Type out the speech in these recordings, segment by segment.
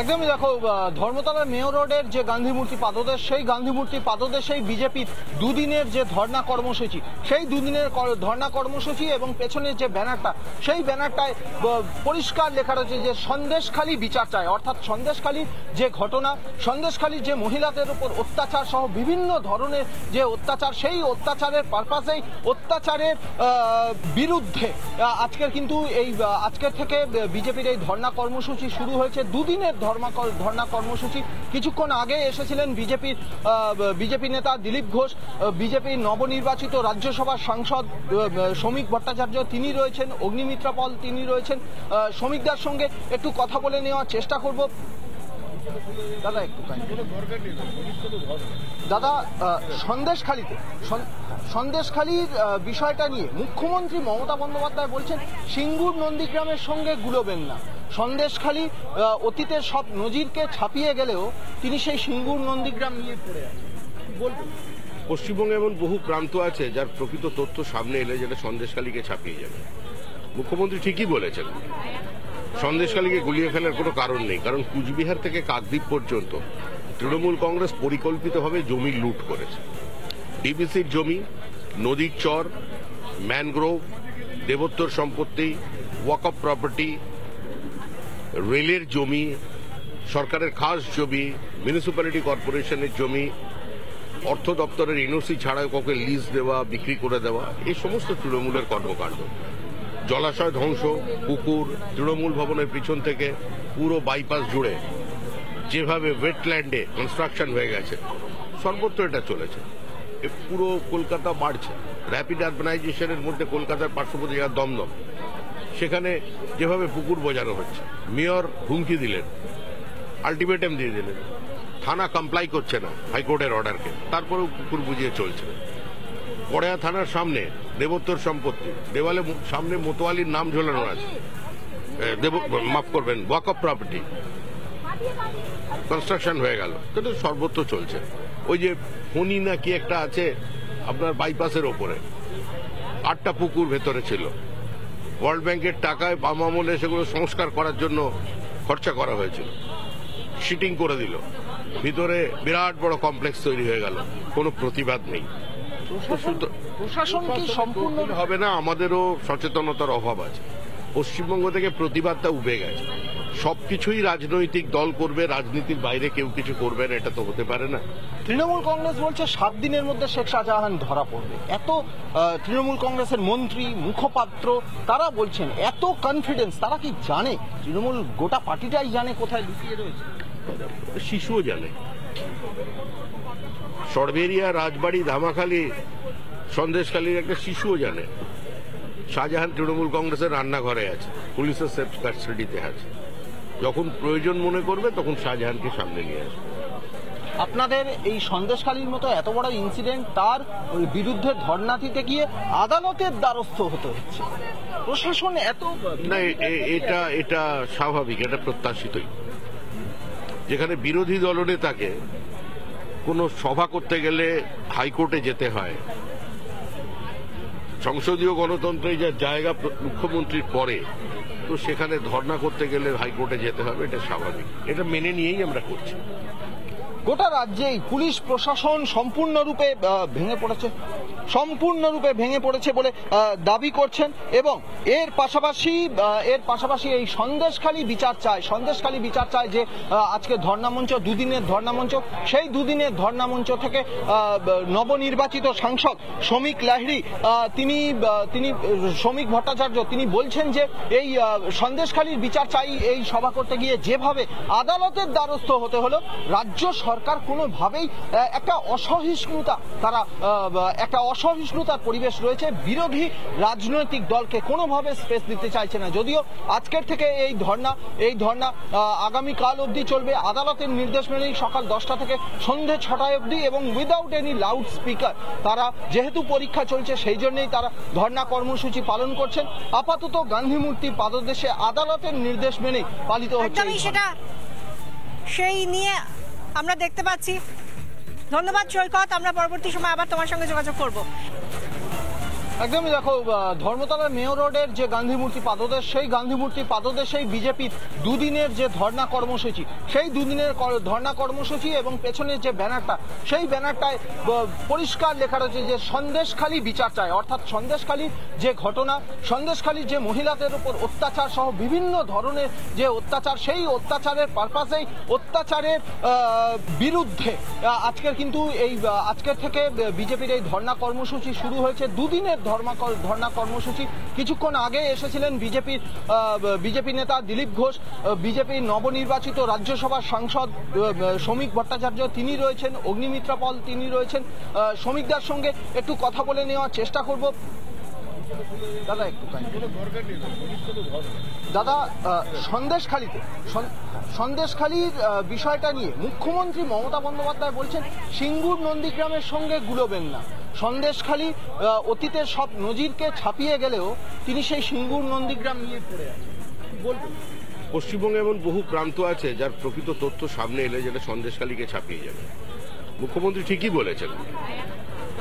একদমই দেখো, ধর্মতলার মেয়র রোডের যে গান্ধী মূর্তি পাদদেশ, সেই গান্ধী মূর্তি পাদদেশেই বিজেপির দুদিনের যে ধর্ণা কর্মসূচি, সেই দুদিনের ধর্ণা কর্মসূচি এবং পেছনের যে ব্যানারটা, সেই ব্যানারটায় পরিষ্কার লেখা রয়েছে যে সন্দেশখালী বিচার চায়। অর্থাৎ সন্দেশখালীর যে ঘটনা, সন্দেশখালীর যে মহিলাদের উপর অত্যাচার সহ বিভিন্ন ধরনের যে অত্যাচার, সেই অত্যাচারের পারপাসেই অত্যাচারের বিরুদ্ধে আজকের থেকে বিজেপির এই ধর্ণা কর্মসূচি শুরু হয়েছে। দুদিনের ধর্ণা কর্মসূচি। কিছুক্ষণ আগে এসেছিলেন বিজেপি নেতা দিলীপ ঘোষ, বিজেপির নবনির্বাচিত রাজ্যসভার সাংসদ শ্রমিক ভট্টাচার্য তিনি রয়েছেন, অগ্নিমিত্রা পল তিনি রয়েছেন। শ্রমিকদার সঙ্গে একটু কথা বলে নেওয়ার চেষ্টা করব। দাদা দাদা, সন্দেশখালীর বিষয়টা নিয়ে মুখ্যমন্ত্রী মমতা বন্দ্যোপাধ্যায় বলছেন সিঙ্গুর নন্দীগ্রামের সঙ্গে গুলোবেন না। সন্দেশখালী অতীতের সব নজিরকে ছাপিয়ে গেলেও তিনি সেই সিঙ্গুর নন্দীগ্রাম নিয়ে পড়ে আছেন। বলবেন পশ্চিমবঙ্গে এমন বহু প্রান্ত আছে যার প্রকৃত তথ্য সামনে এলে যেটা সন্দেশখালীকে ছাপিয়ে যাবে। মুখ্যমন্ত্রী ঠিকই বলেছেন, সন্দেশখালীকে গুলিয়ে ফেলার কোনো কারণ নেই, কারণ কুচবিহার থেকে কাকদ্বীপ পর্যন্ত তৃণমূল কংগ্রেস পরিকল্পিতভাবে জমি লুট করেছে। ডিবিসির জমি, নদীর চর, ম্যানগ্রোভ, দেবোত্তর সম্পত্তি, ওয়াকফ প্রপার্টি, রেলের জমি, সরকারের খাস জমি, মিউনিসিপ্যালিটি কর্পোরেশনের জমি, অর্থ দপ্তরের এনওসি ছাড়া কাউকে লিজ দেওয়া, বিক্রি করে দেওয়া, এই সমস্ত তৃণমূলের কর্মকাণ্ড। জলাশয় ধ্বংস, পুকুর, তৃণমূল ভবনের পিছন থেকে পুরো বাইপাস জুড়ে যেভাবে ওয়েটল্যান্ডে কনস্ট্রাকশন হয়ে গেছে, সর্বত্র এটা চলেছে। পুরো কলকাতা বাড়ছে। র্যাপিড আরবানাইজেশনের মধ্যে কলকাতার পার্শ্ববর্তী জায়গা দমদম, সেখানে যেভাবে পুকুর বোঝানো হচ্ছে, মেয়র হুমকি দিলেন, আলটিমেটাম দিয়ে দিলেন, থানা কমপ্লাই করছে না হাইকোর্টের অর্ডারকে, তারপরেও পুকুর বুঝিয়ে চলছে। কড়েয়া থানার সামনে দেবোত্তর সম্পত্তি, দেওয়ালে সামনে মোতোয়ালির নাম ঝোলানো আছে, মাফ করবেন, ওয়াকফ প্রপার্টি, কনস্ট্রাকশন হয়ে গেল, কিন্তু সর্বত্র চলছে। ওই যে ফণি না কি একটা আছে আপনার বাইপাসের ওপরে, 8টা পুকুর ভেতরে ছিল, ওয়ার্ল্ড ব্যাংকের টাকায় বাম আমলে সেগুলো সংস্কার করার জন্য খরচা করা হয়েছিল, শিটিং করে দিল, ভিতরে বিরাট বড় কমপ্লেক্স তৈরি হয়ে গেল, কোনো প্রতিবাদ নেই। প্রশাসন কি সম্পূর্ণ হবে না? আমাদেরও সচেতনতার অভাব আছে। পশ্চিমবঙ্গ থেকে প্রতিবাদটা উবে গেছে। সবকিছুই রাজনৈতিক দল করবে, রাজনীতির বাইরে কেউ কিছু করবে না, এটা তো হতে পারে না। তৃণমূল কংগ্রেস বলছে 7 দিনের মধ্যে শেখ শাহজাহান ধরা পড়বে। এত তৃণমূল কংগ্রেসের মন্ত্রী, মুখপাত্র তারা বলছেন, এত কনফিডেন্স, তারা কি জানে? তৃণমূল গোটা পার্টিটাই জানে কোথায় লুকিয়ে রয়েছে। শিশুও জানে। সরবেরিয়া, রাজবাড়ি, ধামাখালি, সন্দেশখালীর একটা শিশুও জানে শাহজাহান তৃণমূল কংগ্রেসের রান্নাঘরে আছে, পুলিশের সেফ কাস্টাডিতে আছে। যখন প্রয়োজন মনে করবে তখন শাহজাহানকে সামনে নিয়ে আসবে। আপনাদের এই সন্দেশখালীর মতো এত বড় ইনসিডেন্ট, তার বিরুদ্ধে ধর্ণা দিতে গিয়ে আদালতের দ্বারস্থ হতে হচ্ছে। প্রশাসন এত না, এটা স্বাভাবিক, এটা প্রত্যাশিতই। যেখানে বিরোধী দলনেতাকে কোনো সভা করতে গেলে হাইকোর্টে যেতে হয়, সংসদীয় গণতন্ত্রে যা জায়গা মুখ্যমন্ত্রীর পরে, তো সেখানে ধর্ণা করতে গেলে হাইকোর্টে যেতে হবে, এটা স্বাভাবিক। এটা মেনে নিয়েই আমরা করছি। গোটা রাজ্যেই পুলিশ প্রশাসন সম্পূর্ণরূপে ভেঙে পড়েছে বলে দাবি করছেন এবং এর পাশাপাশি এই সন্দেশখালী বিচার চায় যে আজকে ধর্ণামঞ্চ, দুদিনের ধর্ণামঞ্চ, সেই দুদিনের ধর্ণামঞ্চ থেকে নবনির্বাচিত সাংসদ শ্রমিক লাহিড়ী তিনি শ্রমিক ভট্টাচার্য তিনি বলছেন যে এই সন্দেশখালীর বিচার চাই। এই সভা করতে গিয়ে যেভাবে আদালতের দ্বারস্থ হতে হলো, রাজ্য সরকার কোনোভাবেই একটা অসহিষ্ণুতার পরিবেশ রয়েছে। বিরোধী রাজনৈতিক দলকে কোনোভাবে স্পেস দিতে চাইছে না। যদিও আজকের থেকে এই ধর্ণা আগামীকাল অবধি চলবে। আদালতের নির্দেশ মেনেই সকাল 10টা থেকে সন্ধে 6টায় অবধি এবং উইদাউট এনি লাউড স্পিকার। তারা যেহেতু পরীক্ষা চলছে সেই জন্যই তারা ধর্ণা কর্মসূচি পালন করছেন। আপাতত গান্ধী মূর্তি পাদদেশে আদালতের নির্দেশ মেনেই পালিত হচ্ছে। সেই নিয়ে আমরা দেখতে পাচ্ছি। ধন্যবাদ সৈকত, আমরা পরবর্তী সময় আবার তোমার সঙ্গে যোগাযোগ করব। একদমই দেখো, ধর্মতলার মেয়র রোডের যে গান্ধী মূর্তি পাদদেশ, সেই গান্ধী মূর্তি পাদদেশেই বিজেপির দুদিনের যে ধর্ণা কর্মসূচি, সেই দুদিনের ধর্ণা কর্মসূচি এবং পেছনের যে ব্যানারটা, সেই ব্যানারটায় পরিষ্কার লেখা রয়েছে যে সন্দেশখালী বিচার চায়। অর্থাৎ সন্দেশখালীর যে ঘটনা, সন্দেশখালীর যে মহিলাদের উপর অত্যাচার সহ বিভিন্ন ধরনের যে অত্যাচার, সেই অত্যাচারের পারপাসেই অত্যাচারের বিরুদ্ধে আজকের কিন্তু এই আজকের থেকে বিজেপির এই ধর্ণা কর্মসূচি শুরু হয়েছে। দুদিনের ধর্ণা কর্মসূচি। কিছুক্ষণ আগে এসেছিলেন বিজেপি নেতা দিলীপ ঘোষ, বিজেপির নবনির্বাচিত রাজ্যসভার সাংসদ শ্রমিক ভট্টাচার্য তিনি রয়েছেন, অগ্নিমিত্রা পল তিনি রয়েছেন। শ্রমিকদার সঙ্গে একটু কথা বলে নেওয়ার চেষ্টা করব। দাদা একটু দাদা, সন্দেশখালীর বিষয়টা নিয়ে মুখ্যমন্ত্রী মমতা বন্দ্যোপাধ্যায় বলছেন সিঙ্গুর নন্দীগ্রামের সঙ্গে গুলোবেন না। সন্দেশখালী অতীতের সব নজিরকে ছাপিয়ে গেলেও তিনি সেই সিঙ্গুর নন্দীগ্রাম নিয়ে পড়ে আছেন, বলবেন? পশ্চিমবঙ্গে এমন বহু প্রান্ত আছে যার প্রকৃত তথ্য সামনে এলে যেটা সন্দেশখালীকে ছাপিয়ে যাবে। মুখ্যমন্ত্রী ঠিকই বলেছেন,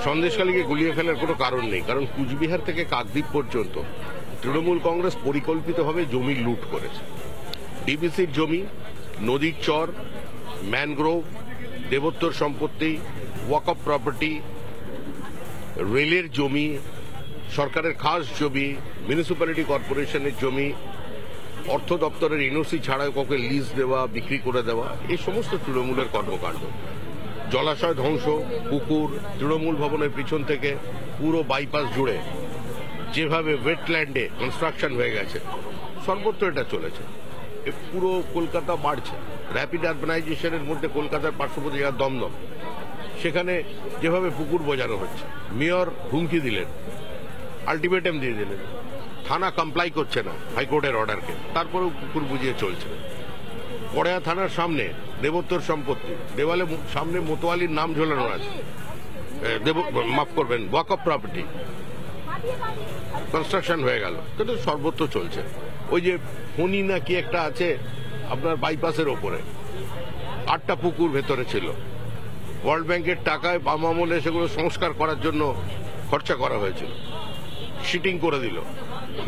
সন্দেশখালীকে গুলিয়ে ফেলার কোনো কারণ নেই, কারণ কুচবিহার থেকে কাকদ্বীপ পর্যন্ত তৃণমূল কংগ্রেস পরিকল্পিতভাবে জমি লুট করেছে। ডিবিসির জমি, নদীর চর, ম্যানগ্রোভ, দেবোত্তর সম্পত্তি, ওয়াকফ প্রপার্টি, রেলের জমি, সরকারের খাস জমি, মিউনিসিপ্যালিটি কর্পোরেশনের জমি, অর্থ দপ্তরের এনওসি ছাড়াও কাউকে লিজ দেওয়া, বিক্রি করে দেওয়া, এই সমস্ত তৃণমূলের কর্মকাণ্ড। জলাশয় ধ্বংস, পুকুর, তৃণমূল ভবনের পিছন থেকে পুরো বাইপাস জুড়ে যেভাবে ওয়েটল্যান্ডে কনস্ট্রাকশন হয়ে গেছে, সর্বত্র এটা চলেছে। পুরো কলকাতা বাড়ছে। র্যাপিড আরবানাইজেশনের মধ্যে কলকাতার পার্শ্ববর্তী জায়গা দমদম, সেখানে যেভাবে পুকুর বোঝানো হচ্ছে, মেয়র হুমকি দিলেন, আলটিমেটাম দিয়ে দিলেন, থানা কমপ্লাই করছে না হাইকোর্টের অর্ডারকে, তারপরেও পুকুর বুঝিয়ে চলছে। পড়েয়া থানার সামনে দেবোত্তর সম্পত্তি, দেওয়ালে সামনে মোতোয়ালির নাম ঝোলানো আছে, মাফ করবেন, ওয়াকফ প্রপার্টি, কনস্ট্রাকশন হয়ে গেল, কিন্তু সর্বত্র চলছে। ওই যে ফণি না কি একটা আছে আপনার বাইপাসের ওপরে, 8টা পুকুর ভেতরে ছিল, ওয়ার্ল্ড ব্যাংকের টাকায় বাম আমলে সেগুলো সংস্কার করার জন্য খরচা করা হয়েছিল, শিটিং করে দিল,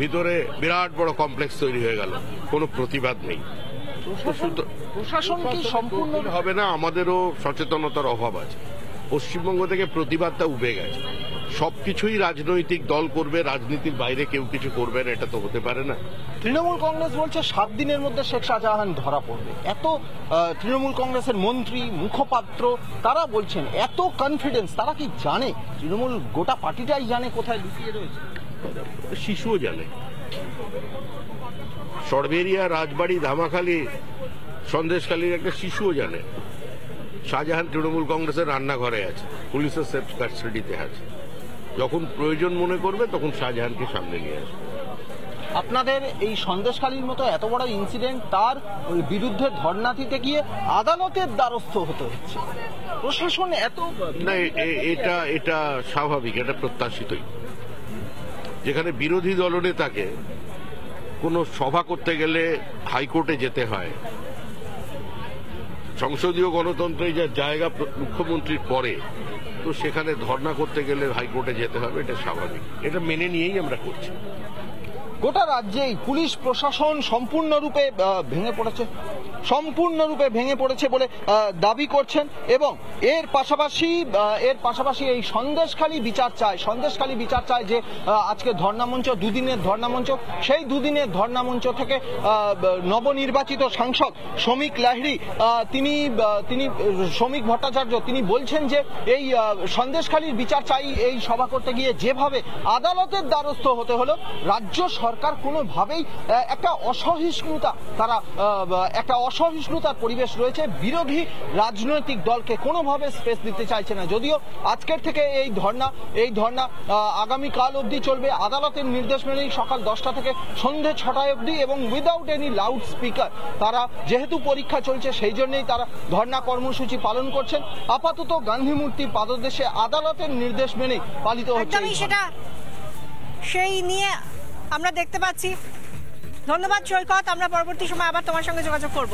ভিতরে বিরাট বড় কমপ্লেক্স তৈরি হয়ে গেল, কোনো প্রতিবাদ নেই। প্রশাসন কি সম্পূর্ণ হবে না? আমাদেরও সচেতনতার অভাব আছে। পশ্চিমবঙ্গ থেকে প্রতিবাদটা উবে গেছে। সবকিছুই রাজনৈতিক দল করবে, রাজনীতির বাইরে কেউ কিছু করবে না, এটা তো হতে পারে না। তৃণমূল কংগ্রেস বলছে 7 দিনের মধ্যে শেখ শাহজাহান ধরা পড়বে। এত তৃণমূল কংগ্রেসের মন্ত্রী, মুখপাত্র তারা বলছেন, এত কনফিডেন্স, তারা কি জানে? তৃণমূল গোটা পার্টিটাই জানে কোথায় লুকিয়ে রয়েছে। শিশুও জানে। সরবেরিয়া, রাজবাড়ি, ধামাখালী, সন্দেশখালীর একটা শিশুও জানে শাহজাহান তৃণমূল কংগ্রেসের রান্নাঘরে আছে, পুলিশের সেফ কাস্টাডিতে আছে। যখন প্রয়োজন মনে করবে তখন শাহজাহানকে সামনে নিয়ে আসবে। আপনাদের এই সন্দেশখালীর মতো এত বড় ইনসিডেন্ট, তার বিরুদ্ধে ধর্ণা দিতে গিয়ে আদালতের দ্বারস্থ হতে হচ্ছে। প্রশাসন এত না, এটা স্বাভাবিক, এটা প্রত্যাশিতই। যেখানে বিরোধী দলনেতাকে কোনো সভা করতে গেলে হাইকোর্টে যেতে হয়, সংসদীয় গণতন্ত্রে যা জায়গা মুখ্যমন্ত্রীর পরে, তো সেখানে ধর্ণা করতে গেলে হাইকোর্টে যেতে হবে, এটা স্বাভাবিক। এটা মেনে নিয়েই আমরা করছি। গোটা রাজ্যেই পুলিশ প্রশাসন সম্পূর্ণরূপে ভেঙে পড়েছে বলে দাবি করছেন এবং এর পাশাপাশি এই সন্দেশখালী বিচার চায় যে আজকে ধর্ণামঞ্চ, দুদিনের ধর্ণামঞ্চ, সেই দুদিনের ধর্ণামঞ্চ থেকে নবনির্বাচিত সাংসদ শ্রমিক লাহিড়ী তিনি শ্রমিক ভট্টাচার্য তিনি বলছেন যে এই সন্দেশখালীর বিচার চাই। এই সভা করতে গিয়ে যেভাবে আদালতের দ্বারস্থ হতে হলো, রাজ্য সরকার কোনোভাবেই একটা অসহিষ্ণুতার পরিবেশ রয়েছে। বিরোধী রাজনৈতিক দলকে কোনোভাবে স্পেস দিতে চাইছে না। যদিও আজকের থেকে এই ধর্ণা আগামীকাল অবধি চলবে। আদালতের নির্দেশ মেনেই সকাল 10টা থেকে সন্ধে 6টায় অবধি এবং উইদাউট এনি লাউড স্পিকার। তারা যেহেতু পরীক্ষা চলছে সেই জন্যই তারা ধর্ণা কর্মসূচি পালন করছেন। আপাতত গান্ধী মূর্তি পাদদেশে আদালতের নির্দেশ মেনেই পালিত হচ্ছে। সেটা সেই নিয়ে আমরা দেখতে পাচ্ছি। ধন্যবাদ সৈকত, আমরা পরবর্তী সময় আবার তোমার সঙ্গে যোগাযোগ করব।